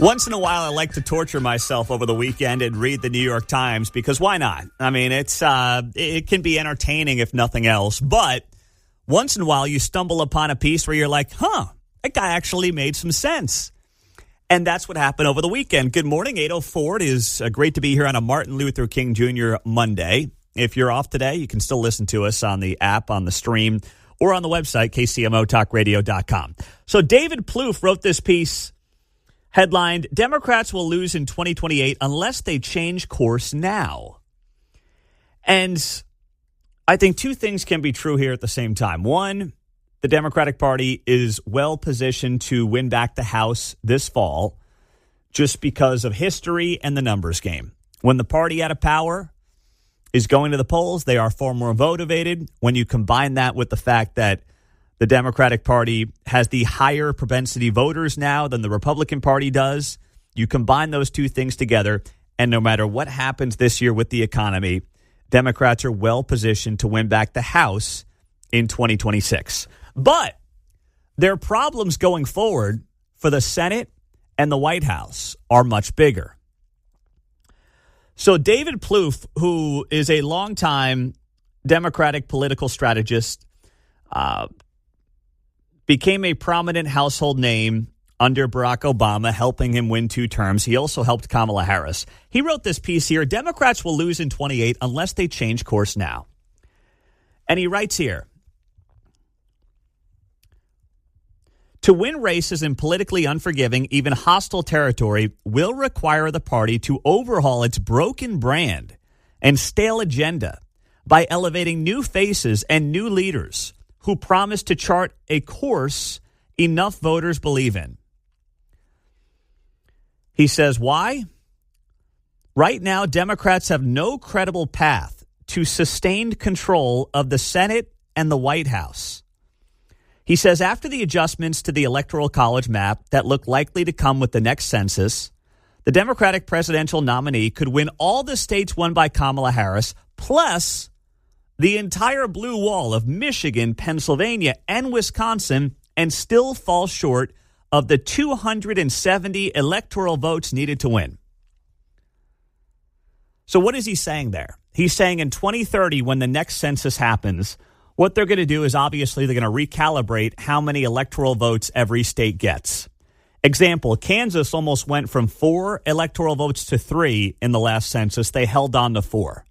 Once in a while, I like to torture myself over the weekend and read the New York Times because why not? I mean, it can be entertaining if nothing else. But once in a while, you stumble upon a piece where you're like, that guy actually made some sense. And that's what happened over the weekend. Good morning, 8:04. It is great to be here on a Martin Luther King Jr. Monday. If you're off today, you can still listen to us on the app, on the stream, or on the website, kcmotalkradio.com. So David Plouffe wrote this piece headlined, Democrats will lose in 2028 unless they change course now. And I think two things can be true here at the same time. One, the Democratic Party is well positioned to win back the House this fall just because of history and the numbers game. When the party out of power is going to the polls, they are far more motivated. When you combine that with the fact that the Democratic Party has the higher propensity voters now than the Republican Party does, you combine those two things together, and no matter what happens this year with the economy, Democrats are well positioned to win back the House in 2026. But their problems going forward for the Senate and the White House are much bigger. So David Plouffe, who is a longtime Democratic political strategist, became a prominent household name under Barack Obama, helping him win 2 terms. He also helped Kamala Harris. He wrote this piece here, Democrats will lose in 28 unless they change course now. And he writes here, to win races in politically unforgiving, even hostile territory will require the party to overhaul its broken brand and stale agenda by elevating new faces and new leaders who promise to chart a course enough voters believe in. He says, why? Right now, Democrats have no credible path to sustained control of the Senate and the White House. He says, after the adjustments to the Electoral College map that look likely to come with the next census, the Democratic presidential nominee could win all the states won by Kamala Harris, plus the entire blue wall of Michigan, Pennsylvania, and Wisconsin, and still fall short of the 270 electoral votes needed to win. So what is he saying there? He's saying in 2030, when the next census happens, what they're going to do is obviously they're going to recalibrate how many electoral votes every state gets. Example, Kansas almost went from 4 electoral votes to 3 in the last census. They held on to 4.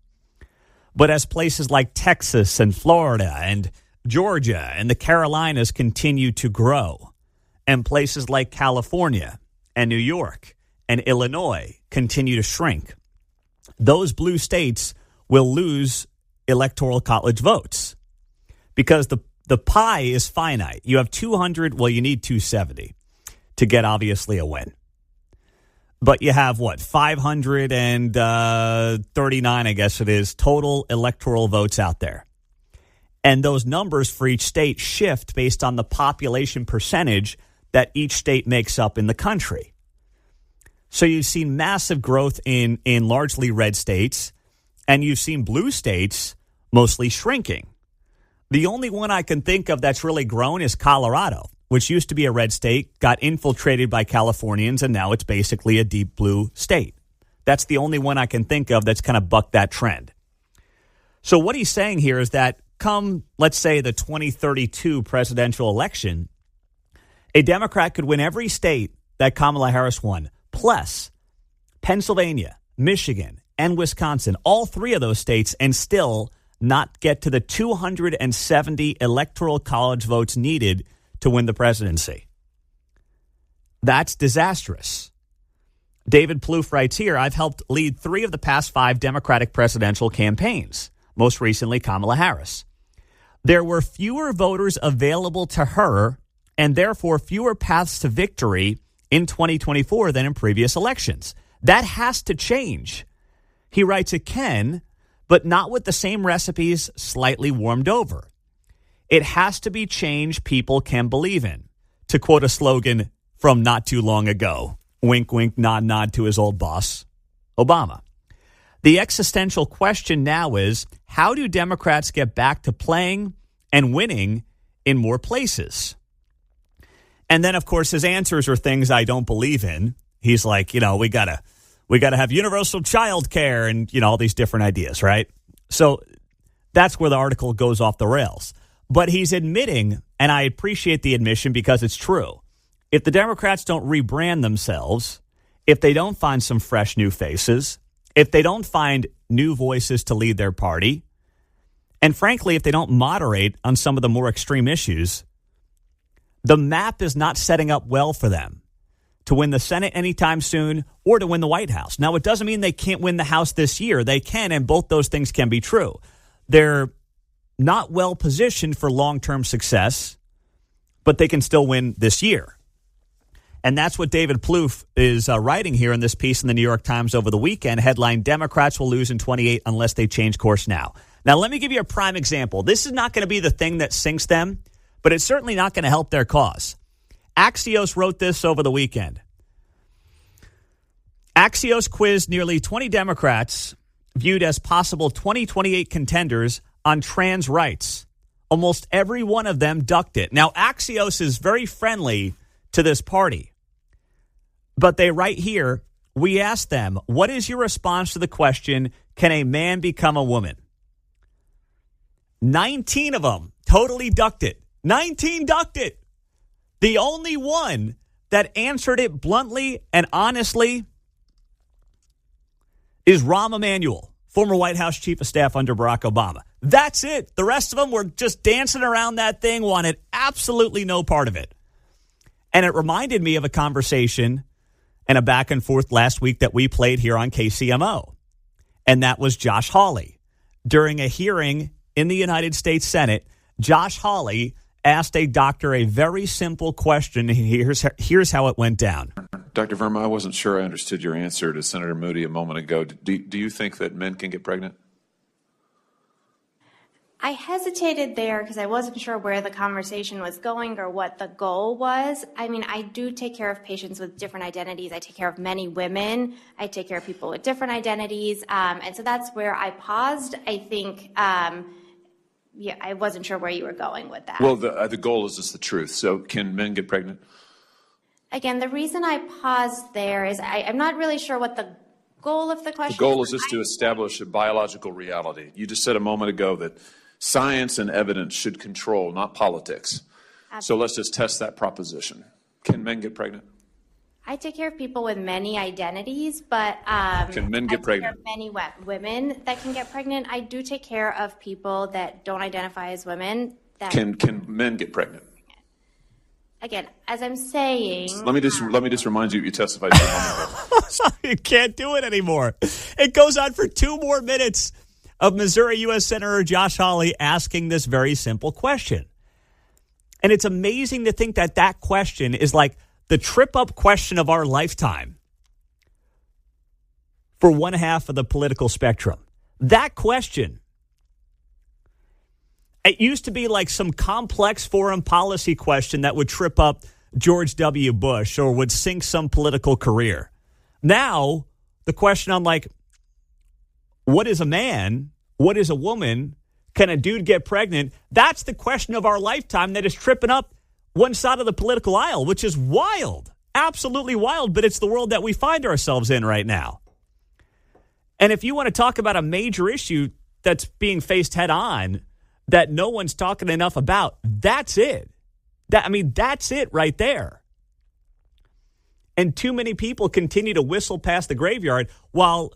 But as places like Texas and Florida and Georgia and the Carolinas continue to grow, and places like California and New York and Illinois continue to shrink, those blue states will lose electoral college votes because the pie is finite. You have 200, well, you need 270 to get obviously a win. But you have, 539, I guess it is, total electoral votes out there. And those numbers for each state shift based on the population percentage that each state makes up in the country. So you've seen massive growth in largely red states, and you've seen blue states mostly shrinking. The only one I can think of that's really grown is Colorado, which used to be a red state, got infiltrated by Californians, and now it's basically a deep blue state. That's the only one I can think of that's kind of bucked that trend. So what he's saying here is that come, let's say, the 2032 presidential election, a Democrat could win every state that Kamala Harris won, plus Pennsylvania, Michigan, and Wisconsin, all 3 of those states, and still not get to the 270 electoral college votes needed to win the presidency. That's disastrous. David Plouffe writes here, I've helped lead 3 of the past 5 Democratic presidential campaigns, most recently Kamala Harris. There were fewer voters available to her and therefore fewer paths to victory in 2024 than in previous elections. That has to change. He writes it can, but not with the same recipes slightly warmed over. It has to be change people can believe in. To quote a slogan from not too long ago, wink, wink, nod, nod to his old boss, Obama. The existential question now is, how do Democrats get back to playing and winning in more places? And then, of course, his answers are things I don't believe in. He's like, we gotta have universal child care and, all these different ideas, right? So that's where the article goes off the rails. But he's admitting, and I appreciate the admission because it's true, if the Democrats don't rebrand themselves, if they don't find some fresh new faces, if they don't find new voices to lead their party, and frankly, if they don't moderate on some of the more extreme issues, the map is not setting up well for them to win the Senate anytime soon or to win the White House. Now, it doesn't mean they can't win the House this year. They can, and both those things can be true. They're not well positioned for long-term success, but they can still win this year. And that's what David Plouffe is writing here in this piece in the New York Times over the weekend. Headline, Democrats will lose in 28 unless they change course now. Now, let me give you a prime example. This is not going to be the thing that sinks them, but it's certainly not going to help their cause. Axios wrote this over the weekend. Axios quizzed nearly 20 Democrats viewed as possible 2028 contenders on trans rights. Almost every one of them ducked it. Now, Axios is very friendly to this party. But they write here, we asked them, what is your response to the question, can a man become a woman? 19 of them totally ducked it. 19 ducked it. The only one that answered it bluntly and honestly is Rahm Emanuel, former White House chief of staff under Barack Obama. That's it. The rest of them were just dancing around that thing, wanted absolutely no part of it. And it reminded me of a conversation and a back and forth last week that we played here on KCMO. And that was Josh Hawley. During a hearing in the United States Senate, Josh Hawley asked a doctor a very simple question. Here's how it went down. Dr. Verma, I wasn't sure I understood your answer to Senator Moody a moment ago. Do you think that men can get pregnant? I hesitated there because I wasn't sure where the conversation was going or what the goal was. I mean, I do take care of patients with different identities. I take care of many women. I take care of people with different identities. And so that's where I paused. I think, I wasn't sure where you were going with that. Well, the goal is just the truth. So can men get pregnant? Again, the reason I paused there is I'm not really sure what the goal of the question is. The goal is just to establish a biological reality. You just said a moment ago that science and evidence should control, not politics. Absolutely. So let's just test that proposition. Can men get pregnant? I take care of people with many identities, but can men get pregnant? There are many women that can get pregnant. I do take care of people that don't identify as women. Can men get pregnant? Again, as I'm saying, let me just remind you testified to a moment ago. You can't do it anymore. It goes on for 2 more minutes of Missouri U.S. Senator Josh Hawley asking this very simple question. And it's amazing to think that that question is like the trip-up question of our lifetime for one half of the political spectrum. That question, it used to be like some complex foreign policy question that would trip up George W. Bush or would sink some political career. Now, the question on like, what is a man? What is a woman? Can a dude get pregnant? That's the question of our lifetime that is tripping up one side of the political aisle, which is wild, absolutely wild, but it's the world that we find ourselves in right now. And if you want to talk about a major issue that's being faced head on that no one's talking enough about, that's it. That's it right there. And too many people continue to whistle past the graveyard while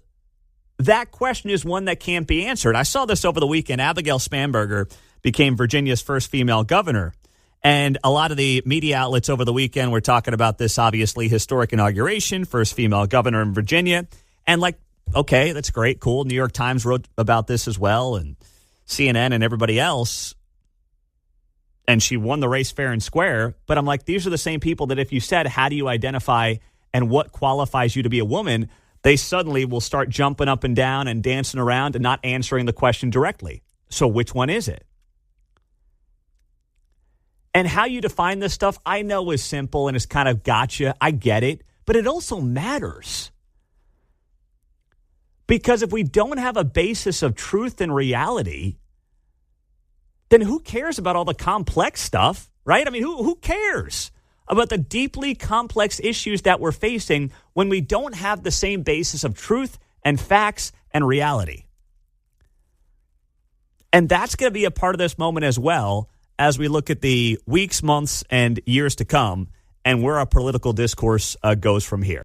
that question is one that can't be answered. I saw this over the weekend. Abigail Spanberger became Virginia's first female governor. And a lot of the media outlets over the weekend were talking about this, obviously, historic inauguration, first female governor in Virginia. And like, okay, that's great, cool. New York Times wrote about this as well, and CNN and everybody else. And she won the race fair and square. But I'm like, these are the same people that if you said, how do you identify and what qualifies you to be a woman, they suddenly will start jumping up and down and dancing around and not answering the question directly. So which one is it? And how you define this stuff, I know is simple and it's kind of gotcha. I get it. But it also matters. Because if we don't have a basis of truth and reality, then who cares about all the complex stuff, right? I mean, who cares about the deeply complex issues that we're facing when we don't have the same basis of truth and facts and reality. And that's going to be a part of this moment as well as we look at the weeks, months, and years to come and where our political discourse goes from here.